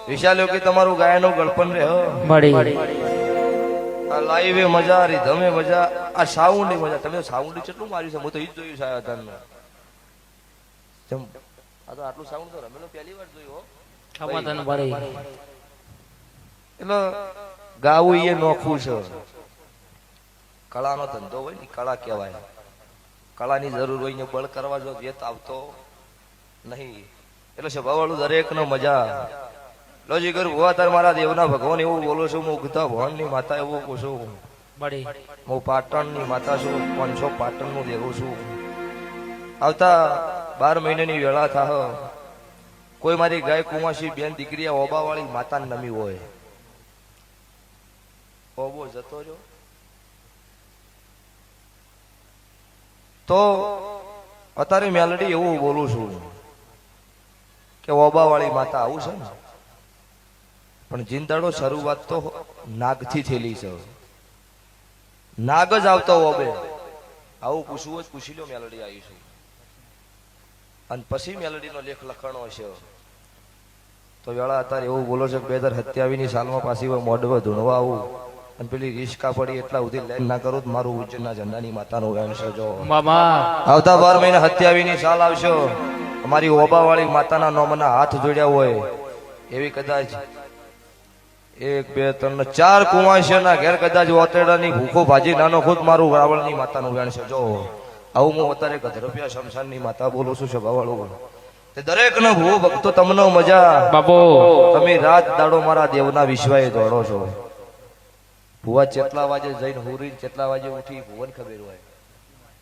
વિશાલ્યો કે તમારું ગાયનું ગળપણ રે મળી આ લાઈવે મજા રી ધમે મજા આ સાઉન્ડ ની મજા તમે સાઉન્ડ કેટલું માર્યું છે હું તો ઈ જ જોયું છે આ તને જમ આ તો આટલું સાઉન્ડ તો રમેલો પહેલી વાર જોયું હો ખમાતન મળી એટલે ગાવું એ નોખું છે કળાનો ધંધો હોય ને કળા કહેવાય કળાની જરૂર હોય ને બળ કરવા જો વેત આવતો નહીં એટલે સ્વભાવવાળું દરેક નો મજા લોજી કરું ભુવા તાર મારા દેવના ભગવાન એવું બોલો છું હું ઉગતા ભવન ની માતા એવું કહું છું મળી હું પાટણ ની માતા છું 500 પાટણ નું દેવું છું આવતા 12 મહિનાની વેળા થાહ કોઈ મારી ગાય કુમાસી બેન દીકરી ઓબા વાળી માતા નમી હોય ઓબો જતો રહ્યો તો અત્યારે મેલડી એવું બોલું છું કે ઓબા વાળી માતા આવું છે ને પણ જીંદાડો શરૂઆત તો નાગથી થયેલી છે નાગ જ આવતો ઓબે આવું પૂછવું જ પૂછી લો મેલડી આવી છે અને પછી મેલડીનો લેખ લખણો હશે તો વેળા અત્યારે એવું બોલો છે કે 2027 સાલમાં પાછી મોઢવા ધૂણવા આવું અને પેલી રિસ્કા પડી એટલા સુધી લેન ના કરું મારું ઉજ્જૈનના ઝંડાની માતાનું ગાન છે જો મામા આવતા 12 મહિના 27 સાલ આવશો અમારી ઓબા વાળી માતાના નોમના હાથ જોડ્યા હોય એવી કદાચ 1 2 3 4 કુંવાસીના ઘેર કદાચ ઓતેડાની ભૂખો ભાજી નાનો ખુદ મારું રાવળની માતાનું ગાન છે જો આવું હું અત્યારે ગધરપિયા શમશાનની માતા બોલું છું સભાવાળું તે દરેક નો ભૂ ભક્તો તમને મજા બાપો તમે રાત દાડો મારા દેવના વિશ્વાએ દોડો છો ભુવા ચેટલા વાગે જઈને હુરી ચેટલા વાગે ઉઠી ભુવન ખબર હોય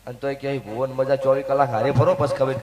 અને તો ક્યાંય ભુવન મજા 24 કલાક હારે ફરો બસ ખબર